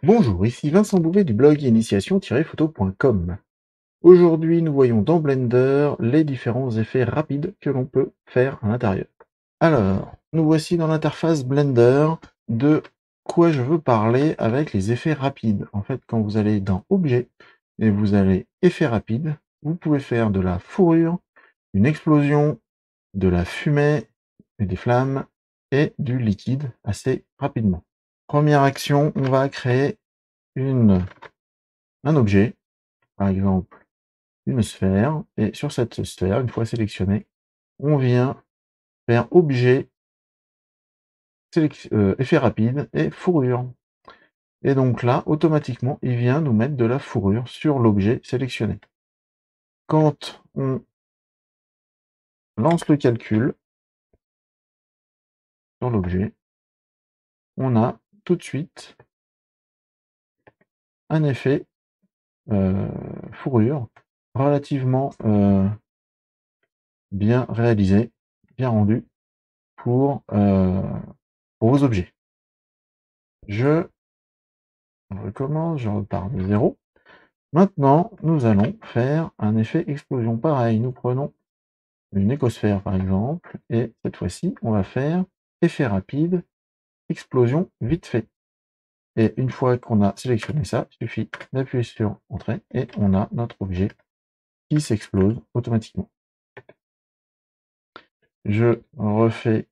Bonjour, ici Vincent Bouvet du blog initiation-photo.com. Aujourd'hui, nous voyons dans Blender les différents effets rapides que l'on peut faire à l'intérieur. Alors, nous voici dans l'interface Blender de quoi je veux parler avec les effets rapides. En fait, quand vous allez dans Objet et vous allez Effets rapides, vous pouvez faire de la fourrure, une explosion, de la fumée, et des flammes et du liquide assez rapidement. Première action, on va créer un objet, par exemple une sphère, et sur cette sphère, une fois sélectionnée, on vient faire objet, effet rapide et fourrure. Et donc là, automatiquement, il vient nous mettre de la fourrure sur l'objet sélectionné. Quand on lance le calcul sur l'objet, on a tout de suite un effet fourrure relativement bien réalisé, bien rendu pour vos objets. Je recommence, je repars de 0. Maintenant, nous allons faire un effet explosion. Pareil, nous prenons une écosphère par exemple, et cette fois-ci, on va faire effet rapide, explosion vite fait. Et une fois qu'on a sélectionné ça, il suffit d'appuyer sur Entrée et on a notre objet qui s'explose automatiquement. Je refais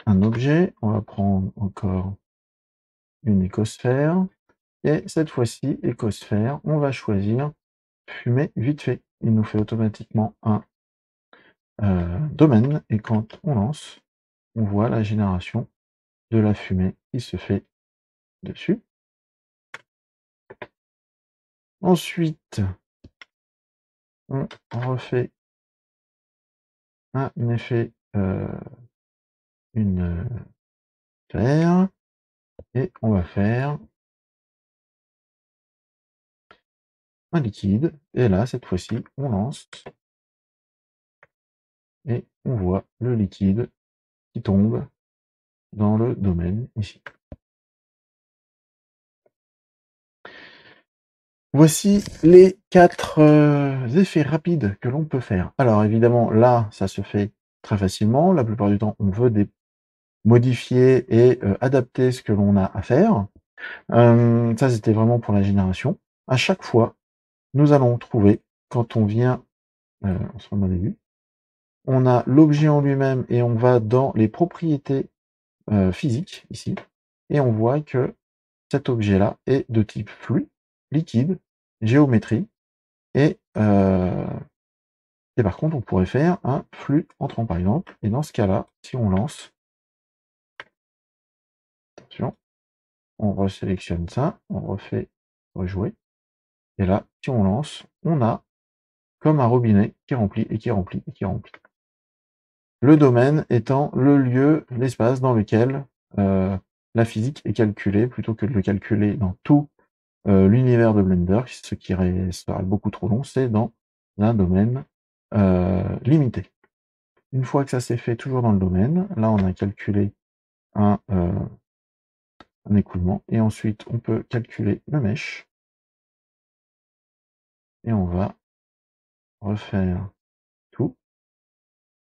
un objet, on va prendre encore une écosphère, et cette fois-ci, écosphère, on va choisir fumée vite fait. Il nous fait automatiquement un domaine, et quand on lance, on voit la génération de la fumée qui se fait dessus. Ensuite, on refait un effet, une sphère, et on va faire un liquide, et là, cette fois-ci, on lance, et on voit le liquide qui tombe dans le domaine ici. Voici les 4 effets rapides que l'on peut faire. Alors évidemment, là, ça se fait très facilement. La plupart du temps, on veut modifier et adapter ce que l'on a à faire. Ça, c'était vraiment pour la génération. À chaque fois, nous allons trouver, quand on vient, on se remet au début, on a l'objet en lui-même et on va dans les propriétés physiques, ici, et on voit que cet objet-là est de type flux, liquide, géométrie, et par contre, on pourrait faire un flux entrant, par exemple, et dans ce cas-là, si on lance, attention, on resélectionne ça, on refait rejouer, et là, si on lance, on a comme un robinet qui remplit et qui remplit et qui remplit. Le domaine étant le lieu, l'espace dans lequel la physique est calculée, plutôt que de le calculer dans tout l'univers de Blender, ce qui serait beaucoup trop long, c'est dans un domaine limité. Une fois que ça s'est fait toujours dans le domaine, là on a calculé un écoulement, et ensuite on peut calculer le mesh, et on va refaire tout,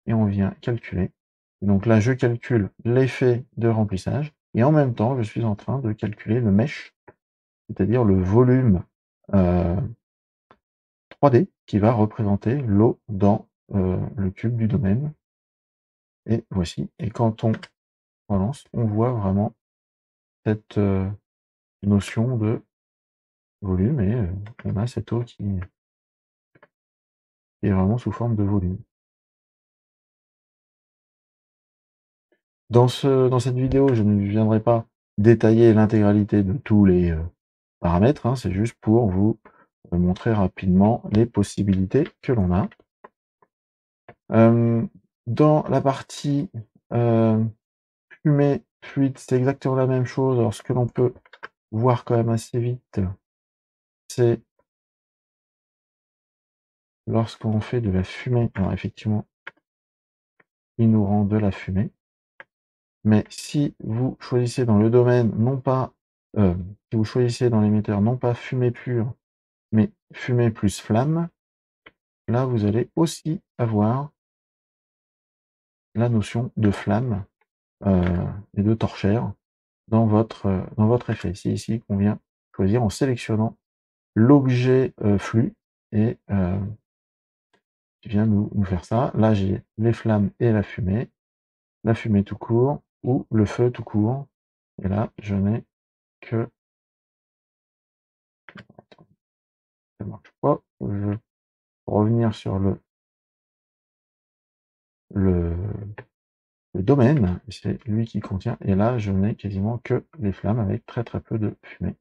et on vient calculer. Et donc là je calcule l'effet de remplissage, et en même temps je suis en train de calculer le mesh, c'est-à-dire le volume 3D qui va représenter l'eau dans le cube du domaine. Et voici, et quand on relance, on voit vraiment cette notion de volume, et on a cette eau qui est vraiment sous forme de volume. Dans cette vidéo, je ne viendrai pas détailler l'intégralité de tous les paramètres, hein, c'est juste pour vous montrer rapidement les possibilités que l'on a. Dans la partie fumée, fluide, c'est exactement la même chose. Alors ce que l'on peut voir quand même assez vite, c'est lorsqu'on fait de la fumée, alors effectivement, il nous rend de la fumée. Mais si vous choisissez dans le domaine, non pas, si vous choisissez dans l'émetteur, non pas fumée pure, mais fumée plus flamme, là, vous allez aussi avoir la notion de flamme et de torchère dans votre effet. C'est ici qu'on vient choisir en sélectionnant l'objet flux et qui vient nous faire ça. Là, j'ai les flammes et la fumée tout court ou le feu tout court. Et là, je n'ai que... Ça marche pas. Je vais revenir sur le domaine. C'est lui qui contient. Et là, je n'ai quasiment que les flammes avec très très peu de fumée.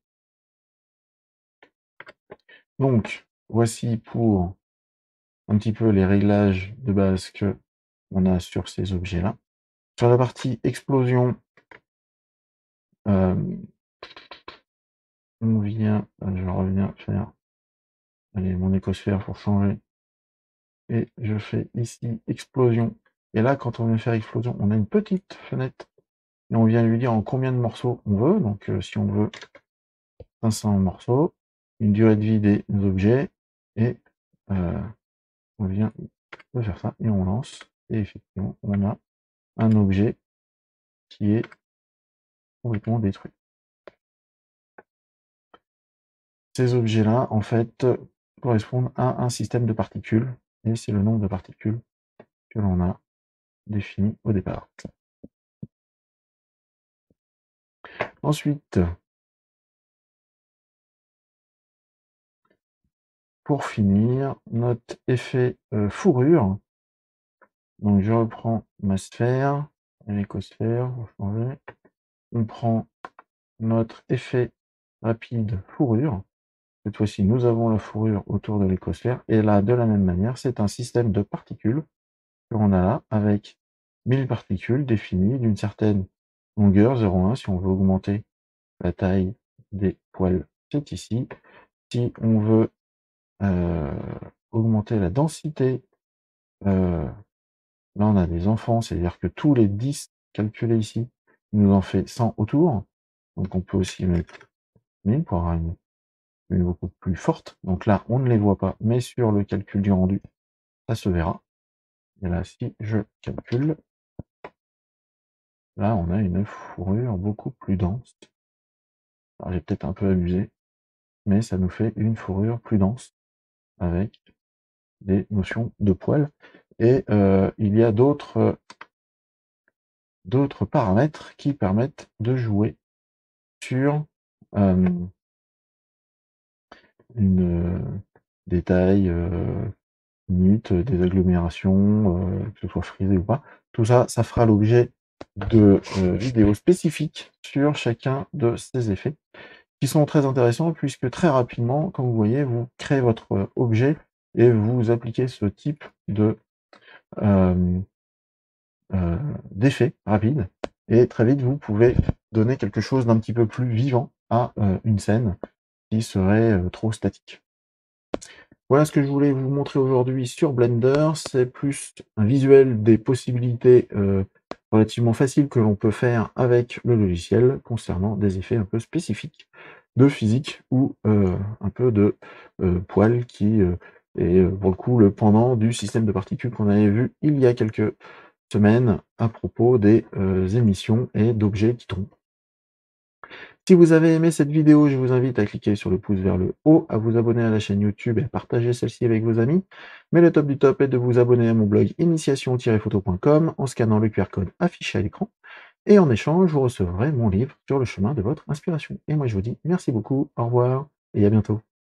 Donc, voici pour un petit peu les réglages de base que on a sur ces objets-là. Sur la partie explosion, on vient, je reviens faire allez, mon écosphère pour changer. Et je fais ici explosion. Et là, quand on vient faire explosion, on a une petite fenêtre et on vient lui dire en combien de morceaux on veut. Donc, si on veut 500 morceaux, une durée de vie des objets, et on vient de faire ça et on lance. Et effectivement, on a un objet qui est complètement détruit. Ces objets-là, en fait, correspondent à un système de particules, et c'est le nombre de particules que l'on a défini au départ. Ensuite, pour finir, notre effet fourrure. Donc je reprends ma sphère, l'écosphère, on prend notre effet rapide fourrure. Cette fois-ci, nous avons la fourrure autour de l'écosphère. Et là, de la même manière, c'est un système de particules que l'on a là, avec 1000 particules définies d'une certaine longueur, 0,1. Si on veut augmenter la taille des poils, c'est ici. Si on veut augmenter la densité, là on a des enfants, c'est-à-dire que tous les 10 calculés ici, il nous en fait 100 autour. Donc on peut aussi mettre 1000 pour avoir une beaucoup plus forte. Donc là, on ne les voit pas, mais sur le calcul du rendu, ça se verra. Et là, si je calcule, là, on a une fourrure beaucoup plus dense. Alors, j'ai peut-être un peu abusé, mais ça nous fait une fourrure plus dense avec des notions de poils. Et il y a d'autres paramètres qui permettent de jouer sur des tailles minutes, des agglomérations, que ce soit frisé ou pas. Tout ça, ça fera l'objet de vidéos spécifiques sur chacun de ces effets, qui sont très intéressants puisque très rapidement, comme vous voyez, vous créez votre objet et vous appliquez ce type de d'effet rapide, et très vite vous pouvez donner quelque chose d'un petit peu plus vivant à une scène qui serait trop statique. Voilà ce que je voulais vous montrer aujourd'hui sur Blender. C'est plus un visuel des possibilités relativement faciles que l'on peut faire avec le logiciel concernant des effets un peu spécifiques de physique ou un peu de poil qui est pour le coup le pendant du système de particules qu'on avait vu il y a quelques semaines à propos des émissions et d'objets qui tombent. Si vous avez aimé cette vidéo, je vous invite à cliquer sur le pouce vers le haut, à vous abonner à la chaîne YouTube et à partager celle-ci avec vos amis. Mais le top du top est de vous abonner à mon blog initiation-photo.com en scannant le QR code affiché à l'écran. Et en échange, vous recevrez mon livre sur le chemin de votre inspiration. Et moi, je vous dis merci beaucoup, au revoir et à bientôt.